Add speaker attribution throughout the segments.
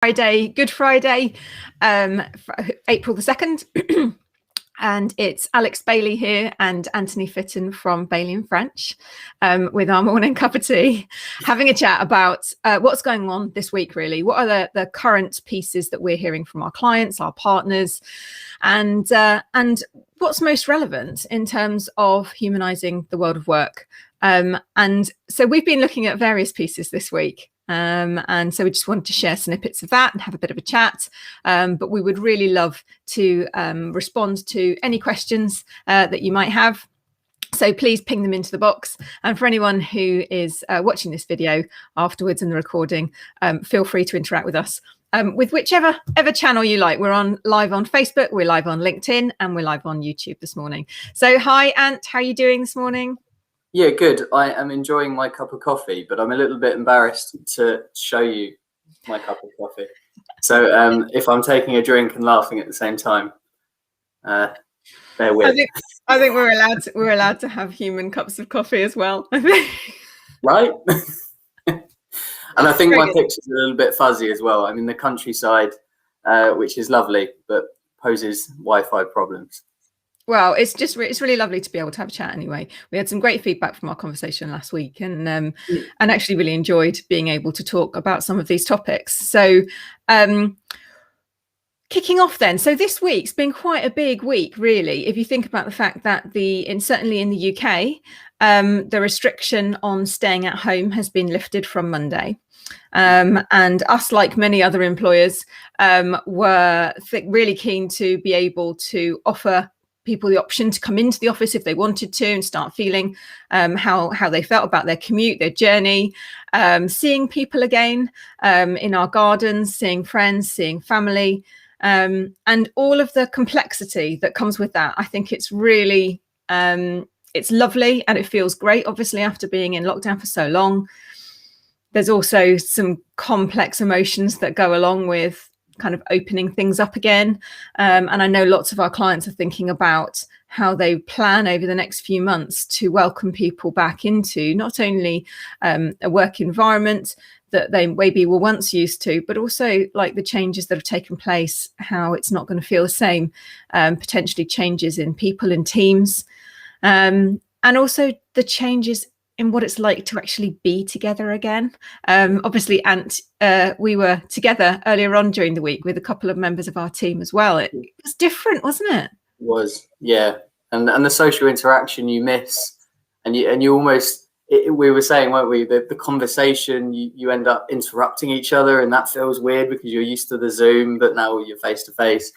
Speaker 1: Friday, Good Friday, April the 2nd. And it's Alex Bailey here and Anthony Fitton from Bailey and French with our morning cup of tea, having a chat about what's going on this week, really. What are the current pieces that we're hearing from our clients, our partners, and what's most relevant in terms of humanising the world of work. And so we've been looking at various pieces this week. And so we just wanted to share snippets of that and have a bit of a chat. But we would really love to respond to any questions that you might have. So please ping them into the box. And for anyone who is watching this video afterwards in the recording, feel free to interact with us with whichever channel you like. We're live on Facebook, we're live on LinkedIn, and we're live on YouTube this morning. So hi, Ant, how are you doing this morning?
Speaker 2: Yeah, good. I am enjoying my cup of coffee, but I'm a little bit embarrassed to show you my cup of coffee. So if I'm taking a drink and laughing at the same time, bear with.
Speaker 1: I think we're allowed to have human cups of coffee as well.
Speaker 2: Right? And I think my picture's a little bit fuzzy as well. I'm in the countryside, which is lovely, but poses Wi-Fi problems.
Speaker 1: Well, it's really lovely to be able to have a chat anyway. We had some great feedback from our conversation last week and actually really enjoyed being able to talk about some of these topics. So kicking off then. So this week's been quite a big week, really, if you think about the fact that certainly in the UK, the restriction on staying at home has been lifted from Monday. And us, like many other employers, were really keen to be able to offer people the option to come into the office if they wanted to and start feeling how they felt about their commute, their journey, seeing people again in our gardens, seeing friends, seeing family, and all of the complexity that comes with that. I think it's really, it's lovely and it feels great, obviously, after being in lockdown for so long. There's also some complex emotions that go along with kind of opening things up again. And I know lots of our clients are thinking about how they plan over the next few months to welcome people back into not only a work environment that they maybe were once used to, but also like the changes that have taken place, how it's not going to feel the same, potentially changes in people and teams, and also the changes in what it's like to actually be together again. Obviously, Ant, we were together earlier on during the week with a couple of members of our team as well. It was different, wasn't it?
Speaker 2: It was, yeah. And the social interaction you miss, and you almost, we were saying, weren't we, the conversation, you end up interrupting each other, and that feels weird because you're used to the Zoom, but now you're face to face.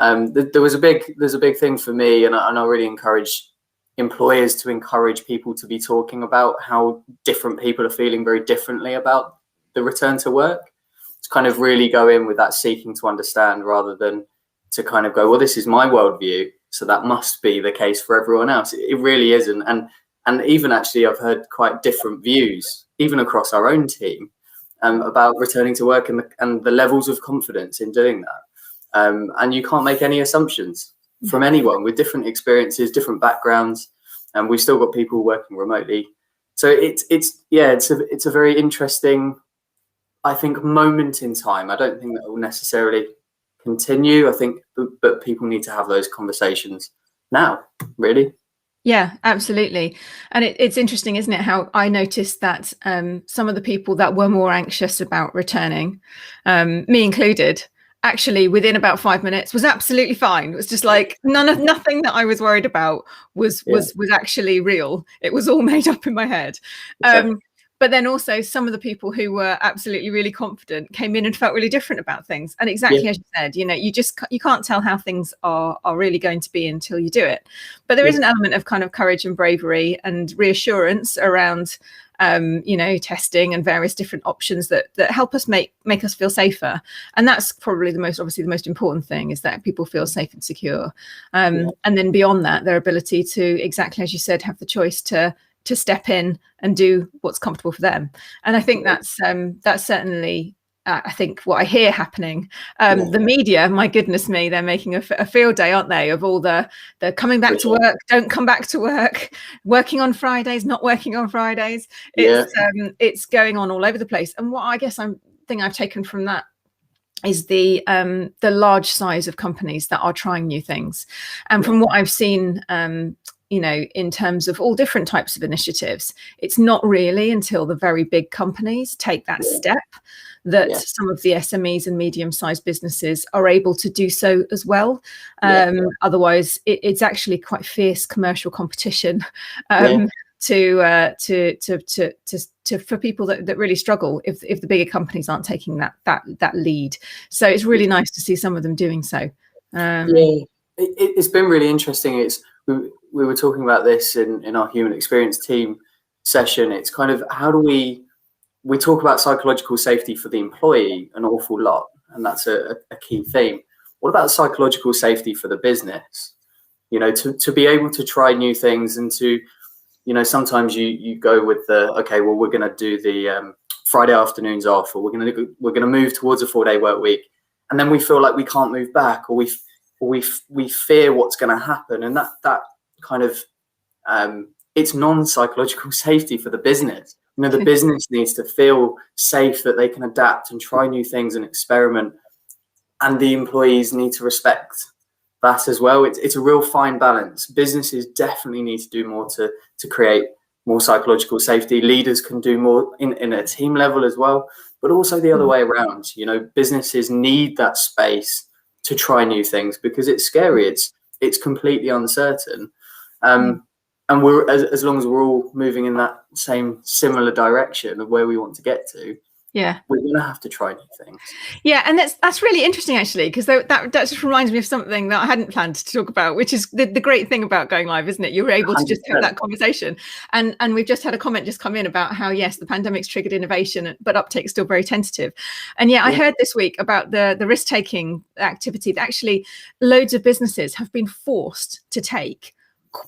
Speaker 2: There's a big thing for me, and I really encourage employers to encourage people to be talking about how different people are feeling very differently about the return to work. To kind of really go in with that seeking to understand rather than to kind of go, well, this is my worldview, so that must be the case for everyone else. It really isn't. And even actually I've heard quite different views, even across our own team, about returning to work and the levels of confidence in doing that. And you can't make any assumptions from anyone with different experiences, different backgrounds, and we've still got people working remotely. So it's a very interesting, I think, moment in time. I don't think that will necessarily continue. I think, but people need to have those conversations now, really.
Speaker 1: Yeah, absolutely. And it's interesting, isn't it, how I noticed that some of the people that were more anxious about returning, me included, actually within about 5 minutes was absolutely fine. It was just like nothing that I was worried about was actually real. It was all made up in my head. Exactly. But then also some of the people who were absolutely really confident came in and felt really different about things. And exactly as you said, you can't tell how things are really going to be until you do it. But there is an element of kind of courage and bravery and reassurance around testing and various different options that help us make us feel safer. And that's probably the most important thing, is that people feel safe and secure. And then beyond that, their ability to, exactly as you said, have the choice to step in and do what's comfortable for them. And I think that's certainly I think what I hear happening. The media, my goodness me, they're making a field day, aren't they, of all the coming back to work, don't come back to work, working on Fridays, not working on Fridays. It's going on all over the place. And what I guess thing I've taken from that is the large size of companies that are trying new things. And from what I've seen, you know, in terms of all different types of initiatives, it's not really until the very big companies take that step that some of the SMEs and medium-sized businesses are able to do so as well. Otherwise, it's actually quite fierce commercial competition for people that really struggle if the bigger companies aren't taking that lead. So it's really nice to see some of them doing so.
Speaker 2: It's been really interesting. We were talking about this in our human experience team session. It's kind of, how do we talk about psychological safety for the employee an awful lot, and that's a key theme. What about psychological safety for the business? You know, to be able to try new things, and to, you know, sometimes you go with the, okay, well, we're going to do the Friday afternoons off, or we're going to move towards a 4-day work week, and then we feel like we can't move back, or we fear what's going to happen, and that kind of it's non-psychological safety for the business. You know, the business needs to feel safe that they can adapt and try new things and experiment, and the employees need to respect that as well. It's a real fine balance. Businesses definitely need to do more to create more psychological safety. Leaders can do more in a team level as well, but also the other way around. You know, businesses need that space to try new things, because it's scary. It's completely uncertain. And we're, as long as we're all moving in that similar direction of where we want to get to, we're going to have to try new things.
Speaker 1: And that's really interesting, actually, because that just reminds me of something that I hadn't planned to talk about, which is the great thing about going live, isn't it? You're able to just have that conversation. And we've just had a comment just come in about how, yes, the pandemic's triggered innovation, but uptake's still very tentative. And I heard this week about the risk-taking activity that actually loads of businesses have been forced to take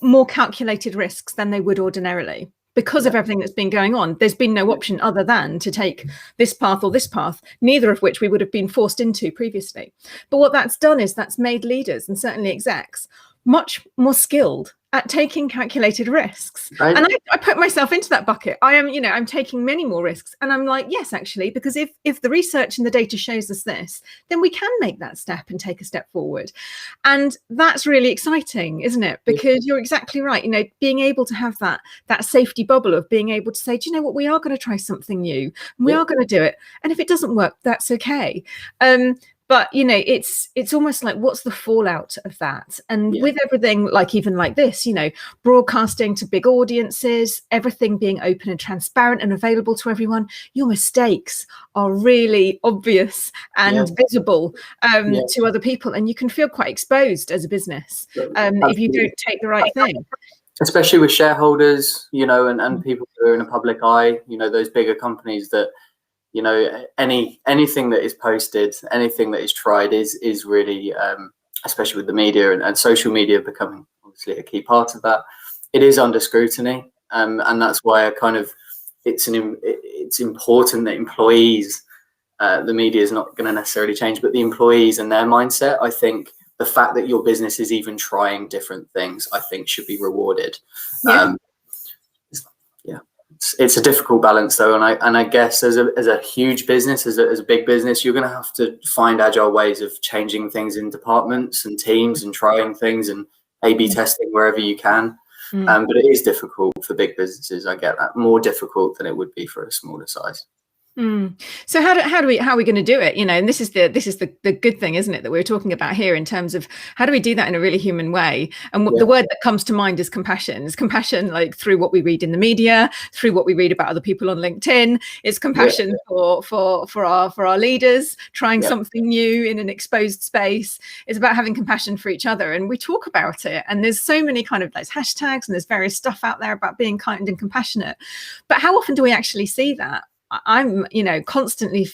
Speaker 1: more calculated risks than they would ordinarily. Because of everything that's been going on, there's been no option other than to take this path or this path, neither of which we would have been forced into previously. But what that's done is that's made leaders, and certainly execs, much more skilled at taking calculated risks. Right. And I put myself into that bucket. I am, I'm taking many more risks. And I'm like, yes, actually, because if the research and the data shows us this, then we can make that step and take a step forward. And that's really exciting, isn't it? Because you're exactly right. Being able to have that safety bubble of being able to say, do you know what, we are going to try something new, and we are going to do it. And if it doesn't work, that's okay. But, it's almost like, what's the fallout of that? And with everything, like even like this, broadcasting to big audiences, everything being open and transparent and available to everyone, your mistakes are really obvious and visible to other people. And you can feel quite exposed as a business if you don't take the right thing.
Speaker 2: Especially with shareholders, and people who are in a public eye, those bigger companies that, anything that is posted, anything that is tried is really, especially with the media and social media becoming obviously a key part of that, it is under scrutiny. And that's why it's important that employees, the media is not going to necessarily change, but the employees and their mindset, I think the fact that your business is even trying different things, I think should be rewarded. It's a difficult balance though, and I guess as a huge business, as a big business, you're going to have to find agile ways of changing things in departments and teams and trying things and A/B testing wherever you can. But it is difficult for big businesses. I get that, more difficult than it would be for a smaller size.
Speaker 1: So how are we going to do it? And this is the good thing, isn't it, that we're talking about here, in terms of how do we do that in a really human way? And the word that comes to mind is compassion. It's compassion, like through what we read in the media, through what we read about other people on LinkedIn. It's compassion for our leaders trying something new in an exposed space. It's about having compassion for each other, and we talk about it. And there's so many kind of those hashtags, and there's various stuff out there about being kind and compassionate. But how often do we actually see that? I'm, constantly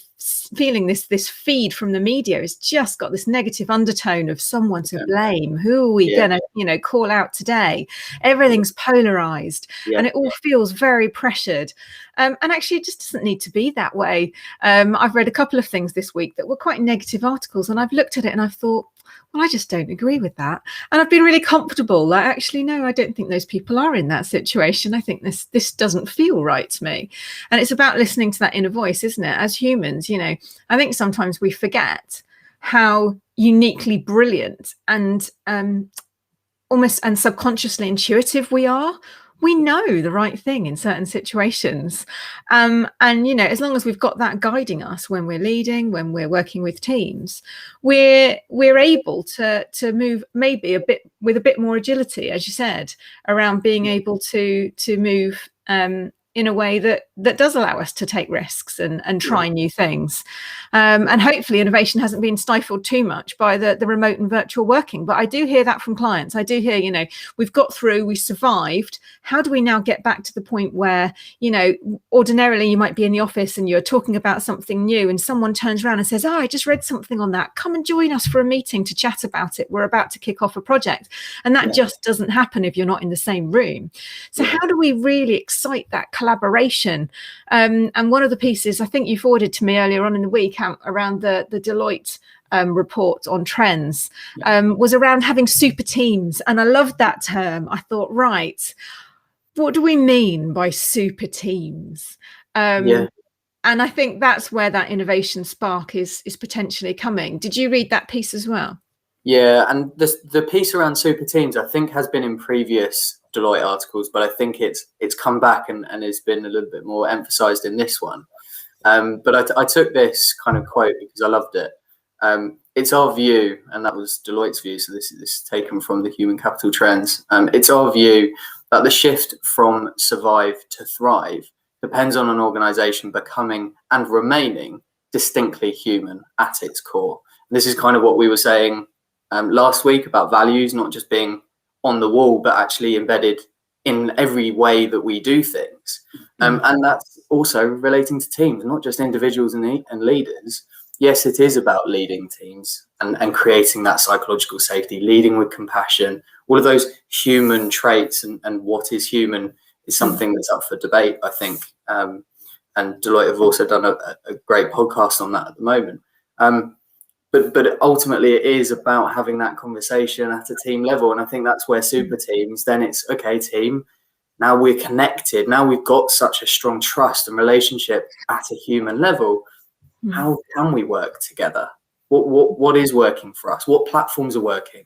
Speaker 1: feeling this feed from the media has just got this negative undertone of someone to blame. Who are we going to, call out today? Everything's polarized and it all feels very pressured. And actually, it just doesn't need to be that way. I've read a couple of things this week that were quite negative articles, and I've looked at it and I've thought, well, I just don't agree with that. And I've been really comfortable. Like, actually, no, I don't think those people are in that situation. I think this doesn't feel right to me. And it's about listening to that inner voice, isn't it? As humans, I think sometimes we forget how uniquely brilliant and almost and subconsciously intuitive we are. We know the right thing in certain situations. And, as long as we've got that guiding us when we're leading, when we're working with teams, we're able to move maybe with a bit more agility, as you said, around being able to move in a way that does allow us to take risks and try new things. And hopefully innovation hasn't been stifled too much by the remote and virtual working. But I do hear that from clients. I do hear, we've got through, we survived. How do we now get back to the point where, ordinarily you might be in the office and you're talking about something new and someone turns around and says, I just read something on that. Come and join us for a meeting to chat about it. We're about to kick off a project. And that just doesn't happen if you're not in the same room. So how do we really excite that collaboration? And one of the pieces I think you forwarded to me earlier on in the week around the Deloitte report on trends was around having super teams. And I loved that term. I thought, right, what do we mean by super teams? And I think that's where that innovation spark is potentially coming. Did you read that piece as well?
Speaker 2: Yeah, and the piece around super teams, I think, has been in previous Deloitte articles, but I think it's come back and has been a little bit more emphasized in this one. But I took this kind of quote because I loved it. It's our view, and that was Deloitte's view, so this is taken from the Human Capital Trends. It's our view that the shift from survive to thrive depends on an organization becoming and remaining distinctly human at its core. And this is kind of what we were saying last week about values not just being on the wall, but actually embedded in every way that we do things. And that's also relating to teams, not just individuals and leaders. Yes, it is about leading teams and creating that psychological safety, leading with compassion, all of those human traits and what is human is something that's up for debate, I think. And Deloitte have also done a great podcast on that at the moment. But ultimately, it is about having that conversation at a team level. And I think that's where super teams, then it's, okay, team, now we're connected. Now we've got such a strong trust and relationship at a human level. How can we work together? What is working for us? What platforms are working?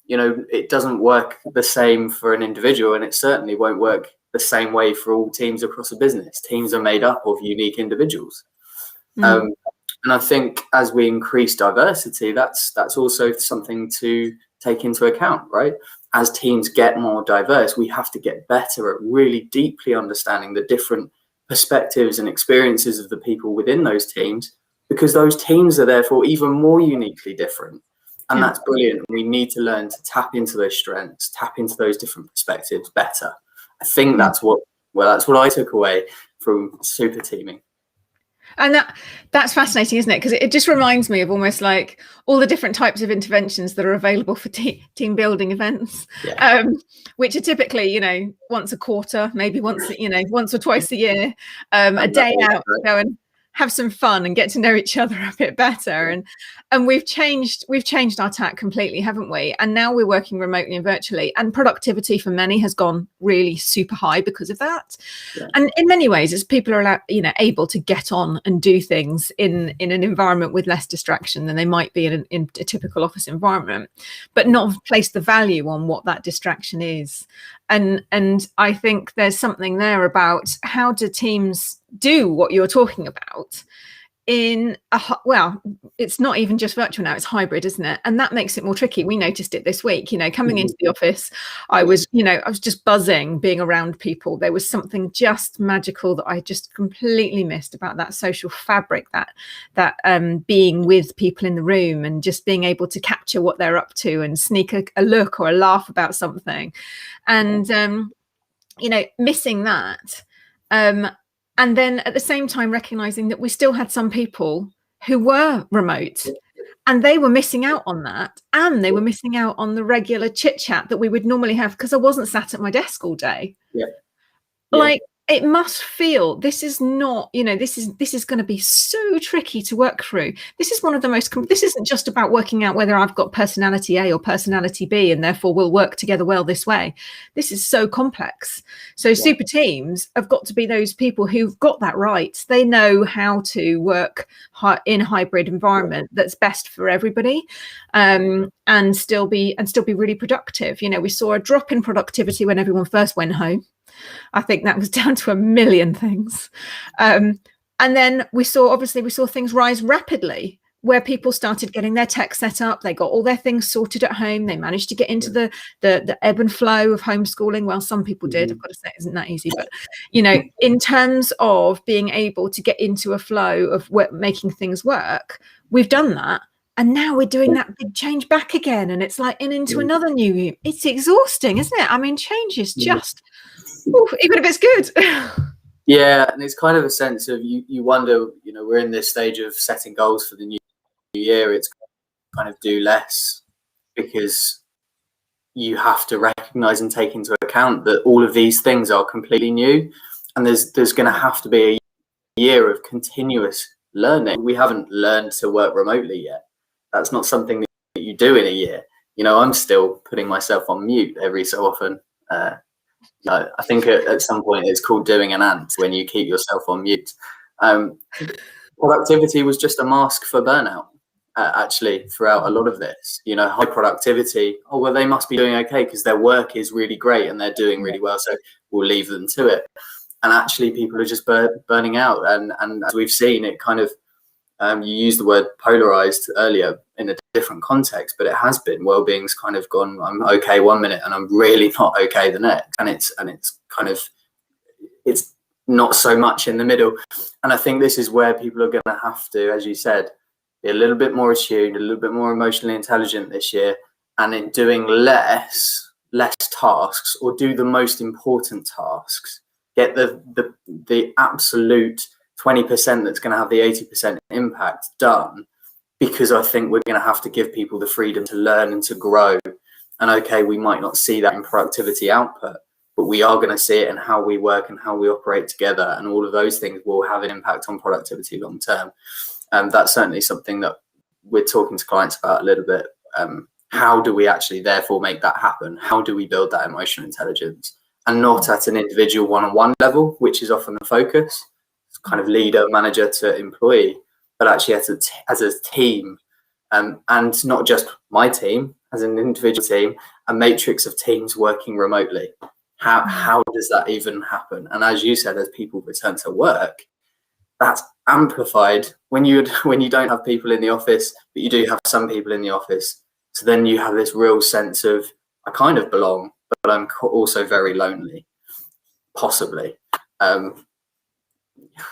Speaker 2: It doesn't work the same for an individual, and it certainly won't work the same way for all teams across a business. Teams are made up of unique individuals. And I think as we increase diversity, that's also something to take into account, right? As teams get more diverse, we have to get better at really deeply understanding the different perspectives and experiences of the people within those teams, because those teams are therefore even more uniquely different. And that's brilliant. We need to learn to tap into those strengths, tap into those different perspectives better. I think that's what I took away from super teaming.
Speaker 1: And that's fascinating, isn't it? Because it just reminds me of almost like all the different types of interventions that are available for team building events, which are typically, once a quarter, maybe once or twice a year, a day out to go and have some fun and get to know each other a bit better. And we've changed our tack completely, haven't we? And now we're working remotely and virtually, and productivity for many has gone really super high because of that. And in many ways, as people are able to get on and do things in an environment with less distraction than they might be in a typical office environment, but not place the value on what that distraction is. And I think there's something there about how do teams do what you're talking about it's not even just virtual now, it's hybrid, isn't it? And that makes it more tricky. We noticed it this week, coming into the office, I was just buzzing being around people. There was something just magical that I just completely missed about that social fabric, that being with people in the room and just being able to capture what they're up to and sneak a look or a laugh about something. And missing that, and then at the same time recognizing that we still had some people who were remote and they were missing out on that, and they were missing out on the regular chit chat that we would normally have because I wasn't sat at my desk all day. it must feel, this is not, this is going to be so tricky to work through. This is one of the most, this isn't just about working out whether I've got personality A or personality B and therefore we'll work together well this way. This is so complex. So super teams have got to be those people who've got that right. They know how to work in a hybrid environment that's best for everybody, and still be really productive. We saw a drop in productivity when everyone first went home. I think that was down to a million things. And then we saw things rise rapidly where people started getting their tech set up. They got all their things sorted at home. They managed to get into the ebb and flow of homeschooling. Well, some people did. I've got to say, it isn't that easy. But, in terms of being able to get into a flow of making things work, we've done that. And now we're doing that big change back again. And it's like into another new, it's exhausting, isn't it? I mean, change is just... Ooh, even if it's good.
Speaker 2: Yeah, and it's kind of a sense of you wonder, we're in this stage of setting goals for the new year. It's kind of do less, because you have to recognize and take into account that all of these things are completely new, and there's going to have to be a year of continuous learning. We haven't learned to work remotely yet. That's not something that you do in a year. I'm still putting myself on mute every so often. I think at some point it's called doing an ant when you keep yourself on mute. Productivity was just a mask for burnout, actually, throughout a lot of this. High productivity, they must be doing okay because their work is really great and they're doing really well, so we'll leave them to it. And actually people are just burning out. And as we've seen, it kind of, you used the word polarized earlier in a different context, but it has been well-being's kind of gone, I'm okay 1 minute and I'm really not okay the next, and it's kind of, it's not so much in the middle. And I think this is where people are going to have to, as you said, be a little bit more attuned, a little bit more emotionally intelligent this year, and in doing less tasks, or do the most important tasks, get the absolute 20% that's going to have the 80% impact done, because I think we're going to have to give people the freedom to learn and to grow. And okay, we might not see that in productivity output, but we are going to see it in how we work and how we operate together, and all of those things will have an impact on productivity long term. That's certainly something that we're talking to clients about a little bit. How do we actually therefore make that happen? How do we build that emotional intelligence, and not at an individual one-on-one level, which is often the focus, kind of leader, manager to employee, but actually as a team, and not just my team, as an individual team, a matrix of teams working remotely. How does that even happen? And as you said, as people return to work, that's amplified when you don't have people in the office, but you do have some people in the office. So then you have this real sense of, I kind of belong, but I'm also very lonely, possibly.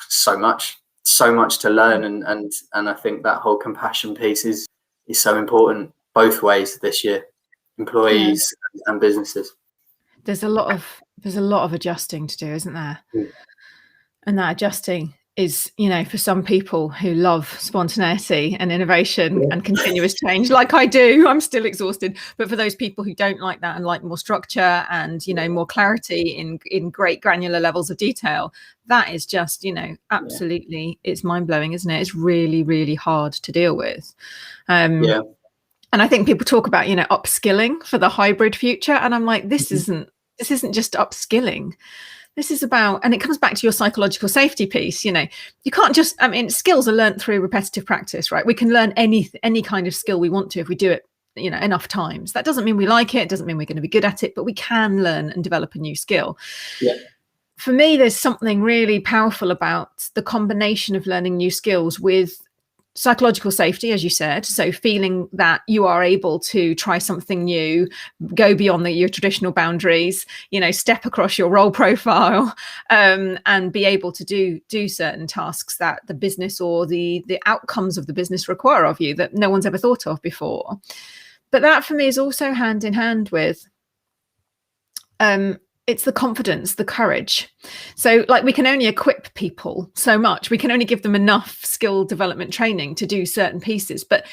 Speaker 2: So much to learn, and I think that whole compassion piece is so important both ways this year, employees and businesses.
Speaker 1: There's a lot of adjusting to do, isn't there? And that adjusting is, for some people who love spontaneity and innovation and continuous change, like I do, I'm still exhausted. But for those people who don't like that and like more structure and, more clarity in great granular levels of detail, that is just, absolutely, it's mind blowing, isn't it? It's really, really hard to deal with. And I think people talk about, upskilling for the hybrid future. And I'm like, this isn't just upskilling. This is about, and it comes back to your psychological safety piece. You can't just, skills are learned through repetitive practice, right? We can learn any kind of skill we want to if we do it, enough times. That doesn't mean we like it. It doesn't mean we're going to be good at it, but we can learn and develop a new skill. Yeah. For me, there's something really powerful about the combination of learning new skills with psychological safety, as you said. So feeling that you are able to try something new, go beyond your traditional boundaries, step across your role profile, and be able to do certain tasks that the business or the outcomes of the business require of you that no one's ever thought of before. But that for me is also hand in hand with it's the confidence, the courage. So we can only equip people so much. We can only give them enough skill development training to do certain pieces. But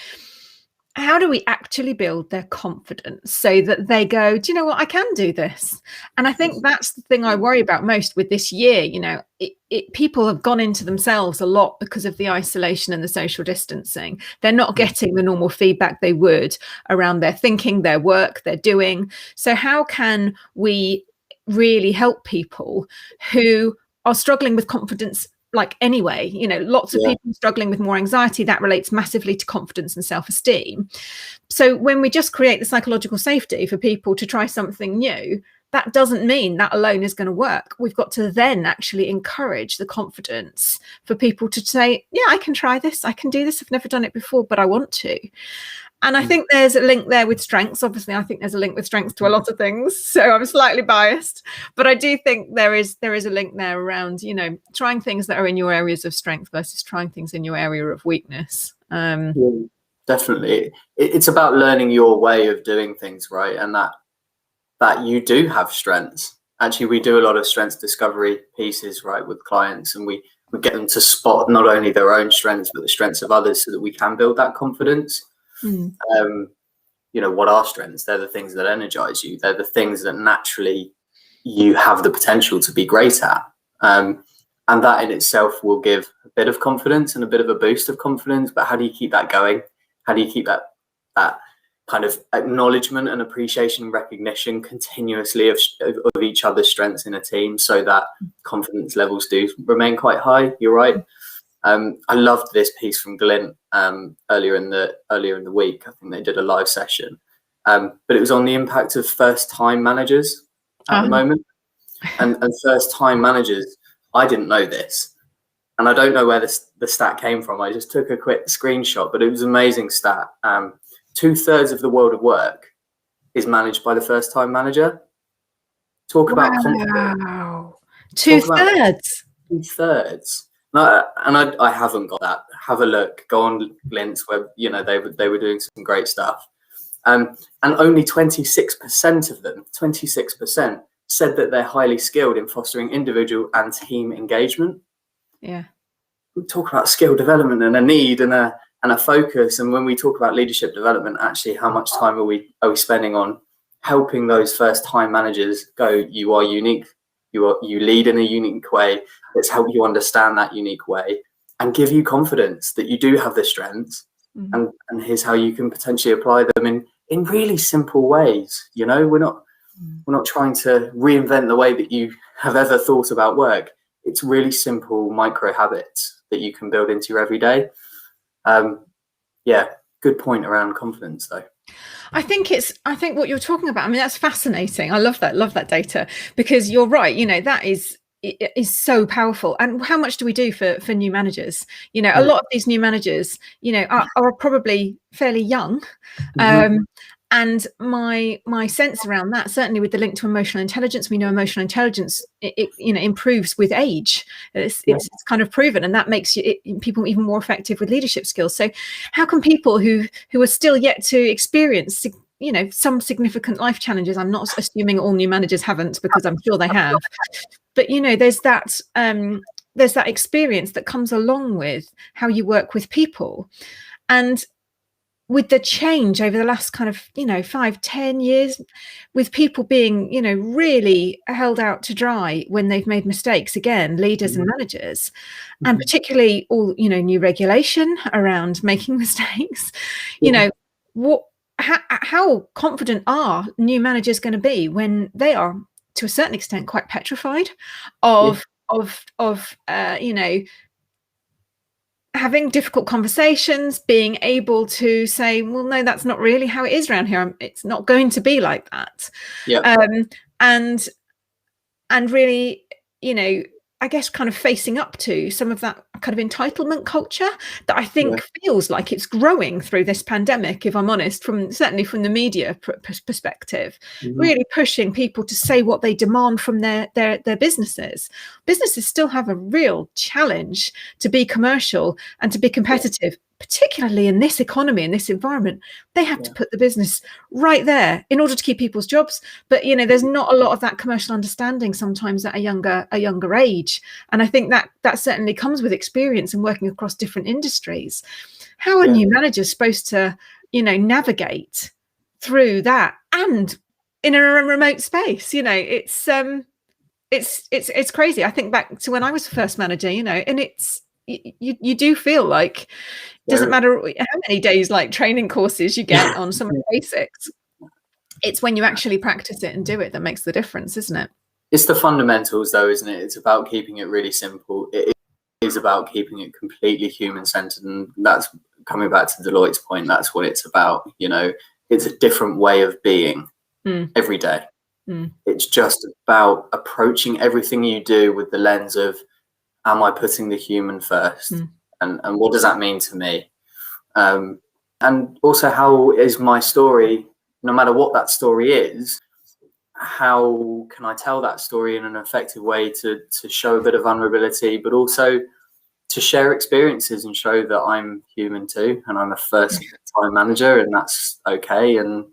Speaker 1: how do we actually build their confidence so that they go, do you know what, I can do this? And I think that's the thing I worry about most with this year. You know, people have gone into themselves a lot because of the isolation and the social distancing. They're not getting the normal feedback they would around their thinking, their work, their doing. So how can we really help people who are struggling with confidence? Like anyway, you know, lots of people struggling with more anxiety, that relates massively to confidence and self-esteem. So when we just create the psychological safety for people to try something new, that doesn't mean that alone is going to work. We've got to then actually encourage the confidence for people to say, yeah, I can try this, I can do this, I've never done it before, but I want to. And I think there's a link there with strengths. Obviously, I think there's a link with strengths to a lot of things. So I'm slightly biased, but I do think there is a link there around, you know, trying things that are in your areas of strength versus trying things in your area of weakness.
Speaker 2: Definitely. It's about learning your way of doing things, right? And that you do have strengths. Actually, we do a lot of strengths discovery pieces, right, with clients, and we get them to spot not only their own strengths, but the strengths of others so that we can build that confidence. You know, what are strengths? They're the things that energize you. They're the things that naturally you have the potential to be great at. And that in itself will give a bit of confidence and a bit of a boost of confidence. But how do you keep that going? How do you keep that kind of acknowledgement and appreciation and recognition continuously of each other's strengths in a team so that confidence levels do remain quite high? You're right. I loved this piece from Glint earlier in the week. I think they did a live session, but it was on the impact of first-time managers at the moment, and first-time managers. I didn't know this, and I don't know where the stat came from. I just took a quick screenshot, but it was an amazing stat. 2/3 of the world of work is managed by the first-time manager. Talk about confidence.
Speaker 1: 2/3.
Speaker 2: 2/3. No, and I haven't got that. Have a look. Go on Glint's where, you know, they were doing some great stuff. And only 26% of them, 26%, said that they're highly skilled in fostering individual and team engagement.
Speaker 1: Yeah.
Speaker 2: We talk about skill development and a need and a focus. And when we talk about leadership development, actually, how much time are we spending on helping those first-time managers go, you are unique. You lead in a unique way. Let's help you understand that unique way and give you confidence that you do have the strengths. And here's how you can potentially apply them in really simple ways. You know, we're not trying to reinvent the way that you have ever thought about work. It's really simple micro habits that you can build into your everyday. Good point around confidence though.
Speaker 1: I think what you're talking about, I mean, that's fascinating. I love that data, because you're right. You know, that is so powerful. And how much do we do for new managers? You know, a lot of these new managers, you know, are probably fairly young. And my sense around that, certainly with the link to emotional intelligence, we know emotional intelligence, it you know, improves with age. It's kind of proven, and that makes people even more effective with leadership skills. So how can people who are still yet to experience, you know, some significant life challenges, I'm not assuming all new managers haven't, because I'm sure they have, but you know, there's that experience that comes along with how you work with people. And with the change over the last kind of, you know, 5-10 years, with people being, you know, really held out to dry when they've made mistakes, again, leaders and managers, and particularly all, you know, new regulation around making mistakes, you know, how confident are new managers going to be when they are, to a certain extent, quite petrified of you know, having difficult conversations, being able to say, well, no, that's not really how it is around here. It's not going to be like that. And really, you know, I guess kind of facing up to some of that kind of entitlement culture that I think feels like it's growing through this pandemic, if I'm honest, certainly from the media perspective, really pushing people to say what they demand from their businesses. Businesses still have a real challenge to be commercial and to be competitive, particularly in this economy, in this environment. They have to put the business right there in order to keep people's jobs. But, you know, there's not a lot of that commercial understanding sometimes at a younger age. And I think that certainly comes with experience and working across different industries. How are new managers supposed to navigate through that, and in a remote space. It's crazy. I think back to when I was first manager, and it's you do feel like it doesn't matter how many days like training courses you get on some of the basics. It's when you actually practice it and do it that makes the difference, isn't it?
Speaker 2: It's the fundamentals, though, isn't it? It's about keeping it really simple. It is about keeping it completely human-centered, and that's coming back to Deloitte's point. That's what it's about. It's a different way of being every day. It's just about approaching everything you do with the lens of, am I putting the human first? And what does that mean to me? And also, how is my story, no matter what that story is, how can I tell that story in an effective way to show a bit of vulnerability, but also to share experiences and show that I'm human too, and I'm a first-time manager, and that's okay. And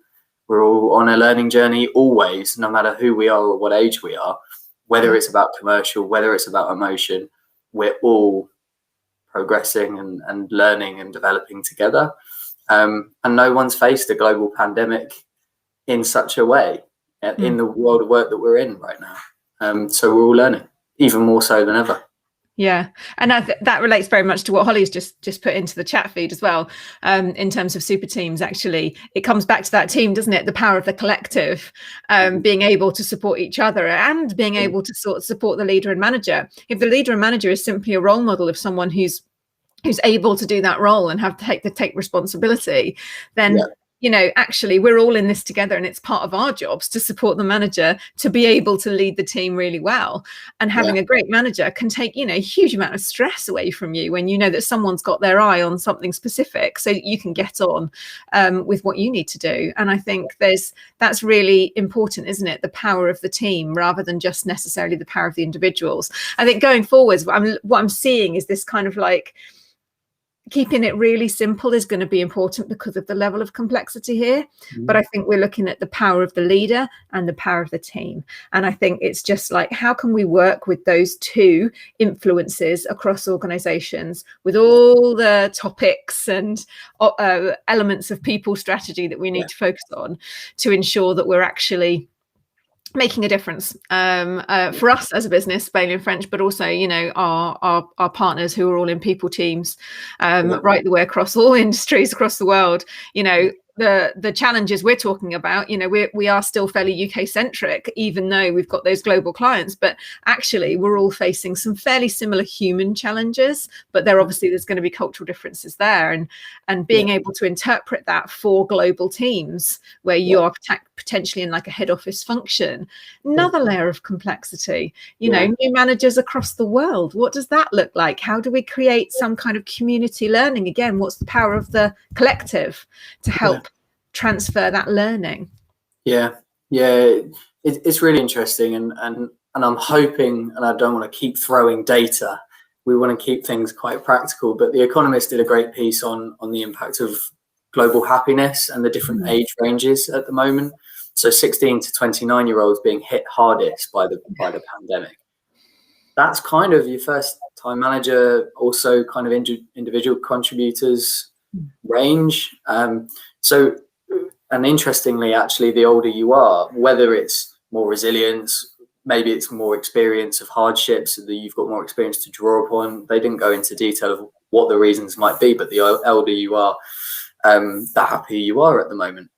Speaker 2: we're all on a learning journey always, no matter who we are or what age we are, whether it's about commercial, whether it's about emotion, we're all progressing and learning and developing together. And no one's faced a global pandemic in such a way in the world of work that we're in right now. So we're all learning, even more so than ever.
Speaker 1: Yeah, and that relates very much to what Holly's just put into the chat feed as well. In terms of super teams, actually, it comes back to that team, doesn't it? The power of the collective, being able to support each other and being able to sort of support the leader and manager. If the leader and manager is simply a role model of someone who's able to do that role and have to take responsibility, then actually we're all in this together, and it's part of our jobs to support the manager to be able to lead the team really well. And having a great manager can take a huge amount of stress away from you when you know that someone's got their eye on something specific, so you can get on with what you need to do. And I think that's really important, isn't it? The power of the team rather than just necessarily the power of the individuals. I think going forwards, what I'm seeing is this kind of like keeping it really simple is going to be important because of the level of complexity here. But I think we're looking at the power of the leader and the power of the team. And I think it's just like, how can we work with those two influences across organizations with all the topics and elements of people strategy that we need to focus on to ensure that we're actually making a difference for us as a business, Bailey and French, but also, our partners who are all in people teams, right the way across all industries across the world. The challenges we're talking about, we are still fairly UK centric, even though we've got those global clients, but actually we're all facing some fairly similar human challenges, but there's going to be cultural differences there, and being able to interpret that for global teams where you are potentially in like a head office function, another layer of complexity. New managers across the world, what does that look like? How do we create some kind of community learning? Again, what's the power of the collective to help transfer that learning? It's really interesting, and I'm hoping, and I don't want to keep throwing data, we want to keep things quite practical, but The Economist did a great piece on the impact of global happiness and the different age ranges at the moment. So 16 to 29-year-olds being hit hardest by the pandemic. That's kind of your first time manager, also kind of individual contributors range. And interestingly, actually, the older you are, whether it's more resilience, maybe it's more experience of hardships, that you've got more experience to draw upon. They didn't go into detail of what the reasons might be, but the elder you are, the happier you are at the moment.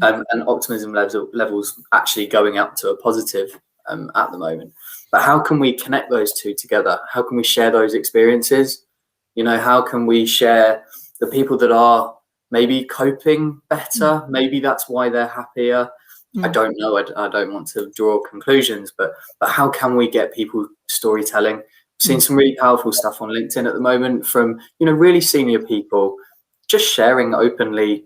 Speaker 1: And optimism levels actually going up to a positive at the moment. But how can we connect those two together? How can we share those experiences? How can we share the people that are maybe coping better? Maybe that's why they're happier. I don't know. I don't want to draw conclusions, but how can we get people storytelling? I've seen some really powerful stuff on LinkedIn at the moment from, really senior people just sharing openly,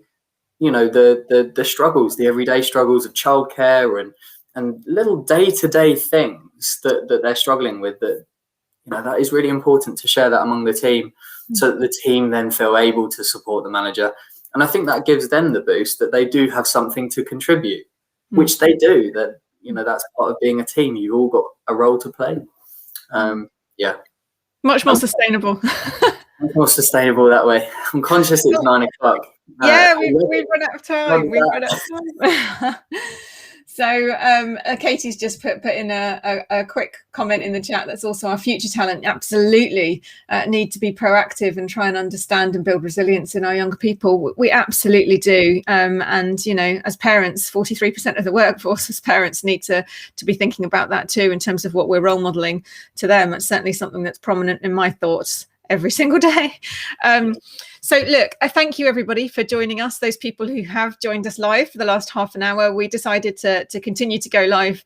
Speaker 1: the struggles, the everyday struggles of childcare and little day-to-day things that they're struggling with, that is really important to share that among the team, so that the team then feel able to support the manager. And I think that gives them the boost that they do have something to contribute, which they do. That that's part of being a team. You've all got a role to play. Much more sustainable.
Speaker 2: Much more sustainable that way. I'm conscious it's 9 o'clock.
Speaker 1: Yeah, we've run out of time. We've run out of time. So Katie's just put in a quick comment in the chat. That's also our future talent absolutely need to be proactive and try and understand and build resilience in our younger people. We absolutely do. And, you know, as parents, 43% of the workforce as parents need to be thinking about that too, in terms of what we're role modeling to them. It's certainly something that's prominent in my thoughts every single day. So look, I thank you everybody for joining us. Those people who have joined us live for the last half an hour. We decided to continue to go live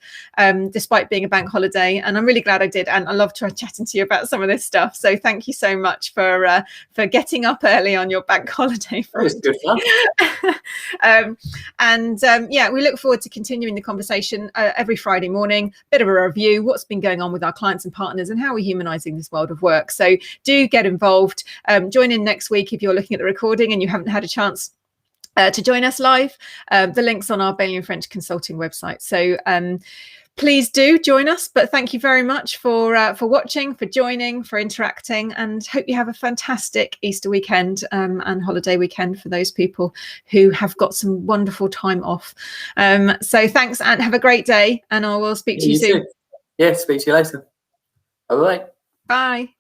Speaker 1: despite being a bank holiday, and I'm really glad I did. And I love chatting to you about some of this stuff. So thank you so much for getting up early on your bank holiday.
Speaker 2: It was good fun.
Speaker 1: Yeah, we look forward to continuing the conversation every Friday morning. Bit of a review, what's been going on with our clients and partners, and how we're humanising this world of work. So do get involved. Join in next week if you're looking at the recording and you haven't had a chance to join us live. The link's on our Bailey and French Consulting website. So please do join us. But thank you very much for watching, for joining, for interacting, and hope you have a fantastic Easter weekend and holiday weekend for those people who have got some wonderful time off. So thanks, and have a great day, and I will speak to you soon.
Speaker 2: Yeah, speak to you later. Bye-bye.
Speaker 1: Bye.